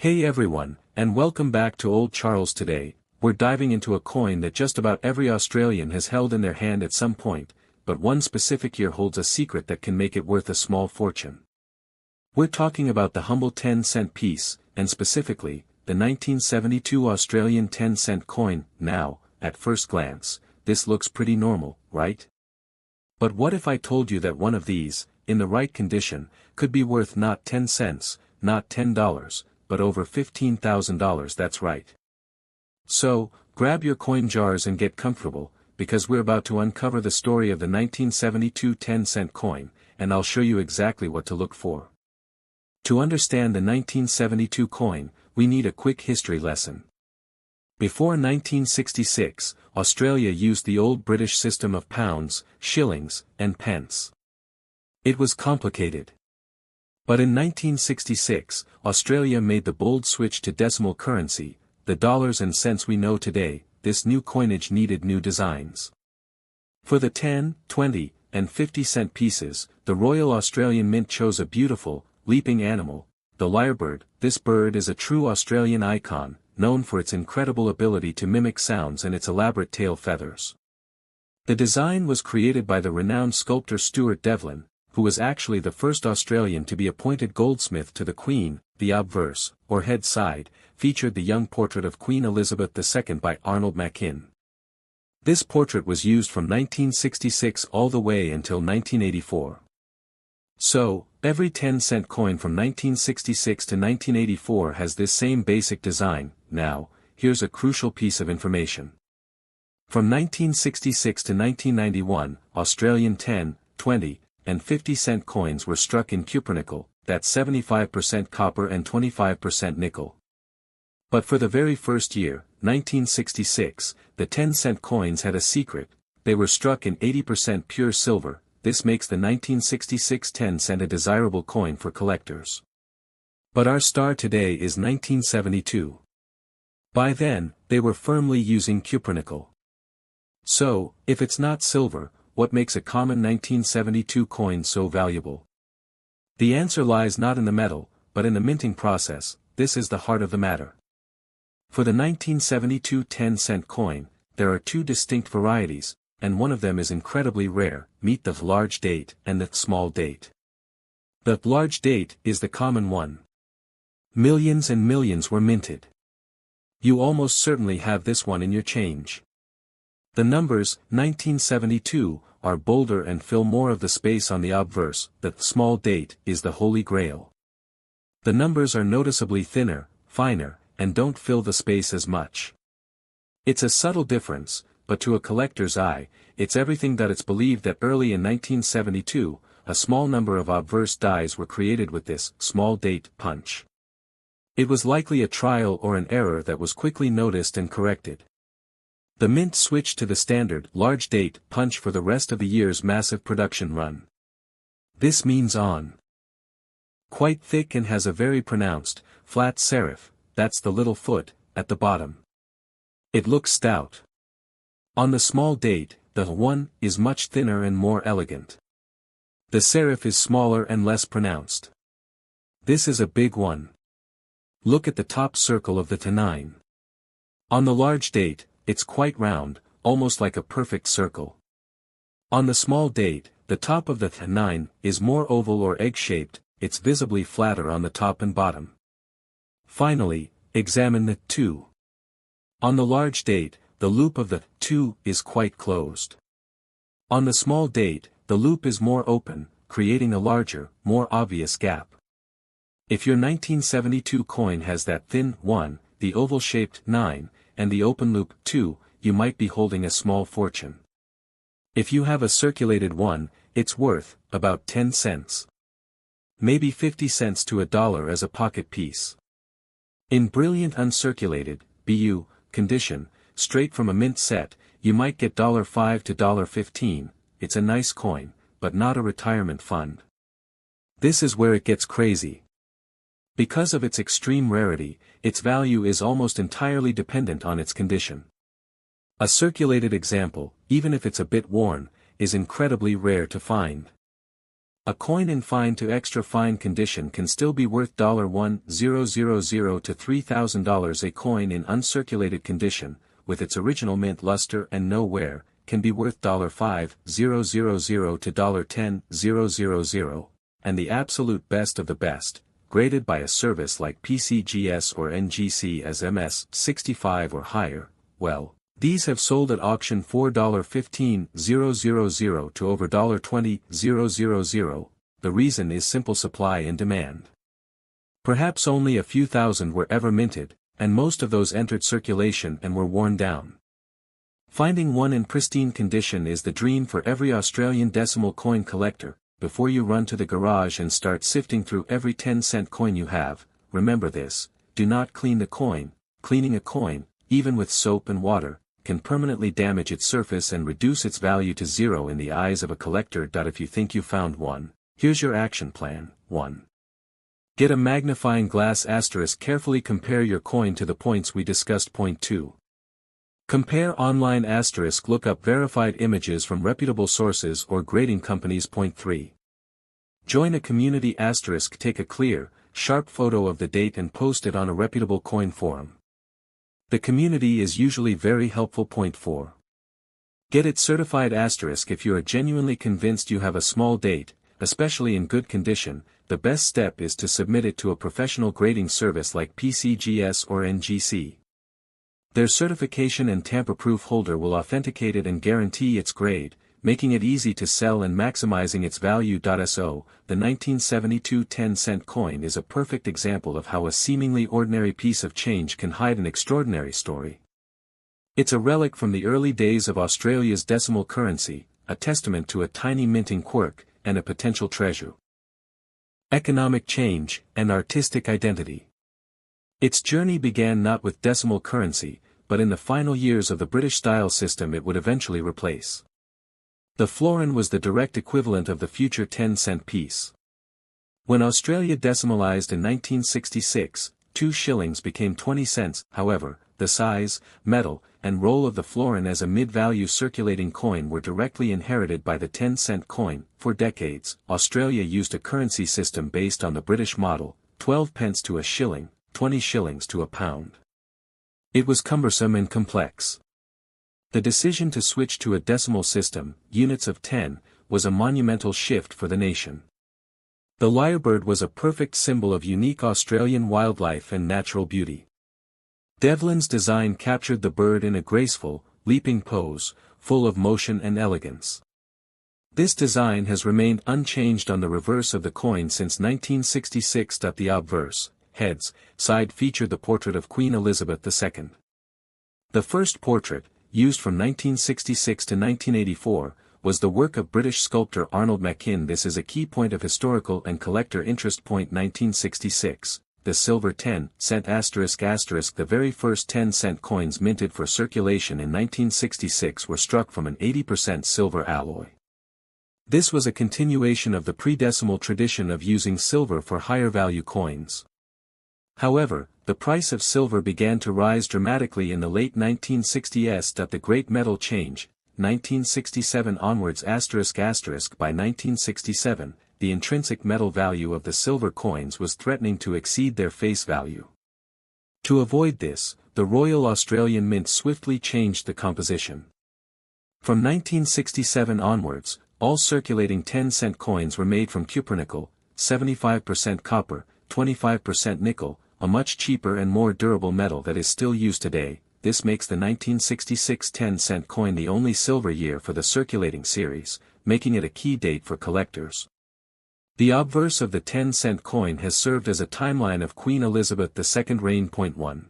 Hey everyone, and welcome back to Old Charles. Today, we're diving into a coin that just about every Australian has held in their hand at some point, but one specific year holds a secret that can make it worth a small fortune. We're talking about the humble 10-cent piece, and specifically, the 1972 Australian 10-cent coin. Now, at first glance, this looks pretty normal, right? But what if I told you that one of these, in the right condition, could be worth not 10 cents, not $10, but over $15,000? That's right. So, grab your coin jars and get comfortable, because we're about to uncover the story of the 1972 10-cent coin, and I'll show you exactly what to look for. To understand the 1972 coin, we need a quick history lesson. Before 1966, Australia used the old British system of pounds, shillings, and pence. It was complicated. But in 1966, Australia made the bold switch to decimal currency, the dollars and cents we know today. This new coinage needed new designs. For the 10, 20, and 50-cent pieces, the Royal Australian Mint chose a beautiful, leaping animal, the lyrebird. This bird is a true Australian icon, known for its incredible ability to mimic sounds and its elaborate tail feathers. The design was created by the renowned sculptor Stuart Devlin, who was actually the first Australian to be appointed goldsmith to the Queen. The obverse, or head side, featured the young portrait of Queen Elizabeth II by Arnold Machin. This portrait was used from 1966 all the way until 1984. So, every 10-cent coin from 1966 to 1984 has this same basic design. Now, here's a crucial piece of information. From 1966 to 1991, Australian 10, 20, and 50-cent coins were struck in cupronickel, that's 75% copper and 25% nickel. But for the very first year, 1966, the 10-cent coins had a secret. They were struck in 80% pure silver. This makes the 1966 10-cent a desirable coin for collectors. But our star today is 1972. By then, they were firmly using cupronickel. So, if it's not silver, what makes a common 1972 coin so valuable? The answer lies not in the metal, but in the minting process. This is the heart of the matter. For the 1972 10-cent coin, there are two distinct varieties, and one of them is incredibly rare. Meet the large date and the small date. The large date is the common one. Millions and millions were minted. You almost certainly have this one in your change. The numbers, 1972, are bolder and fill more of the space on the obverse. The small date is the holy grail. The numbers are noticeably thinner, finer, and don't fill the space as much. It's a subtle difference, but to a collector's eye, it's everything that it's believed that early in 1972, a small number of obverse dies were created with this small date punch. It was likely a trial or an error that was quickly noticed and corrected. The Mint switched to the standard large date punch for the rest of the year's massive production run. This means on. Quite thick and has a very pronounced, flat serif, that's the little foot, at the bottom. It looks stout. On the small date, the 1 is much thinner and more elegant. The serif is smaller and less pronounced. This is a big one. Look at the top circle of the T9. On the large date, it's quite round, almost like a perfect circle. On the small date, the top of the T9 is more oval or egg-shaped. It's visibly flatter on the top and bottom. Finally, examine the 2. On the large date, the loop of the 2 is quite closed. On the small date, the loop is more open, creating a larger, more obvious gap. If your 1972 coin has that thin 1, the oval-shaped 9, and the open loop 2, you might be holding a small fortune. If you have a circulated one, it's worth about 10 cents. Maybe 50 cents to $1 as a pocket piece. In brilliant uncirculated (BU) condition, straight from a mint set, you might get $5 to $15. It's a nice coin, but not a retirement fund. This is where it gets crazy. Because of its extreme rarity, its value is almost entirely dependent on its condition. A circulated example, even if it's a bit worn, is incredibly rare to find. A coin in fine to extra fine condition can still be worth $1,000 to $3,000. A coin in uncirculated condition, with its original mint luster and no wear, can be worth $5,000 to $10,000, and the absolute best of the best, graded by a service like PCGS or NGC as MS-65 or higher, well, these have sold at auction $4,15,000 to over $20,000. The reason is simple supply and demand. Perhaps only a few thousand were ever minted, and most of those entered circulation and were worn down. Finding one in pristine condition is the dream for every Australian decimal coin collector. Before you run to the garage and start sifting through every 10-cent coin you have, remember this: do not clean the coin. Cleaning a coin, even with soap and water, can permanently damage its surface and reduce its value to zero in the eyes of a collector. If you think you found one, here's your action plan. 1. Get a magnifying glass. Carefully compare your coin to the points we discussed. Point 2. Compare online. Look up verified images from reputable sources or grading companies. Point 3. Join a community. Take a clear, sharp photo of the date and post it on a reputable coin forum. The community is usually very helpful. Point 4. Get it certified. If you are genuinely convinced you have a small date, especially in good condition, the best step is to submit it to a professional grading service like PCGS or NGC. Their certification and tamper-proof holder will authenticate it and guarantee its grade, making it easy to sell and maximizing its value. So, the 1972 10-cent coin is a perfect example of how a seemingly ordinary piece of change can hide an extraordinary story. It's a relic from the early days of Australia's decimal currency, a testament to a tiny minting quirk, and a potential treasure. Economic change, and artistic identity. Its journey began not with decimal currency, but in the final years of the British-style system it would eventually replace. The florin was the direct equivalent of the future 10-cent piece. When Australia decimalised in 1966, 2 shillings became 20 cents. However, the size, metal, and role of the florin as a mid-value circulating coin were directly inherited by the 10-cent coin. For decades, Australia used a currency system based on the British model, 12 pence to a shilling, 20 shillings to a pound. It was cumbersome and complex. The decision to switch to a decimal system, units of 10, was a monumental shift for the nation. The lyrebird was a perfect symbol of unique Australian wildlife and natural beauty. Devlin's design captured the bird in a graceful, leaping pose, full of motion and elegance. This design has remained unchanged on the reverse of the coin since 1966. The obverse, heads, side featured the portrait of Queen Elizabeth II. The first portrait, used from 1966 to 1984, was the work of British sculptor Arnold Machin. This is a key point of historical and collector interest. Point 1966, the silver 10-cent ***. The very first 10-cent coins minted for circulation in 1966 were struck from an 80% silver alloy. This was a continuation of the pre-decimal tradition of using silver for higher value coins. However, the price of silver began to rise dramatically in the late 1960s. The Great Metal Change, 1967 onwards. By 1967, the intrinsic metal value of the silver coins was threatening to exceed their face value. To avoid this, the Royal Australian Mint swiftly changed the composition. From 1967 onwards, all circulating 10-cent coins were made from cupronickel, 75% copper, 25% nickel, a much cheaper and more durable metal that is still used today. This makes the 1966 10-cent coin the only silver year for the circulating series, making it a key date for collectors. The obverse of the 10-cent coin has served as a timeline of Queen Elizabeth II's reign. Point 1.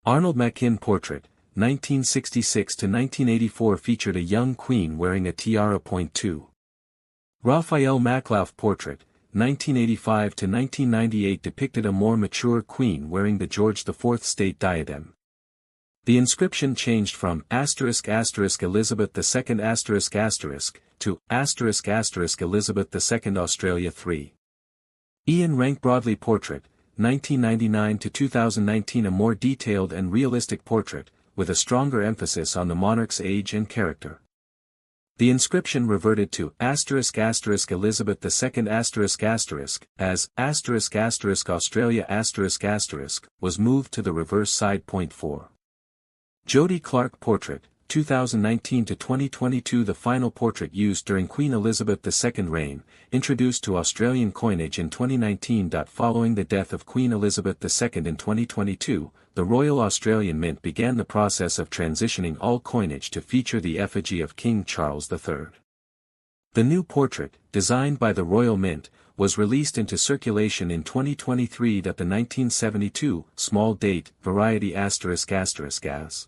Arnold Machin portrait, 1966 to 1984, featured a young queen wearing a tiara. Point 2. Raphael Maclauff portrait, 1985 to 1998, depicted a more mature queen wearing the George IV state diadem. The inscription changed from **** Elizabeth II** to **** Elizabeth II Australia 3. Ian Rank Broadley portrait, 1999 to 2019, a more detailed and realistic portrait, with a stronger emphasis on the monarch's age and character. The inscription reverted to **Elizabeth II** as ***Australia**, was moved to the reverse side. Point 4. Jody Clark Portrait, 2019–2022. The final portrait used during Queen Elizabeth II's reign, introduced to Australian coinage in 2019. Following the death of Queen Elizabeth II in 2022, the Royal Australian Mint began the process of transitioning all coinage to feature the effigy of King Charles III. The new portrait, designed by the Royal Mint, was released into circulation in 2023. The 1972 small date variety **********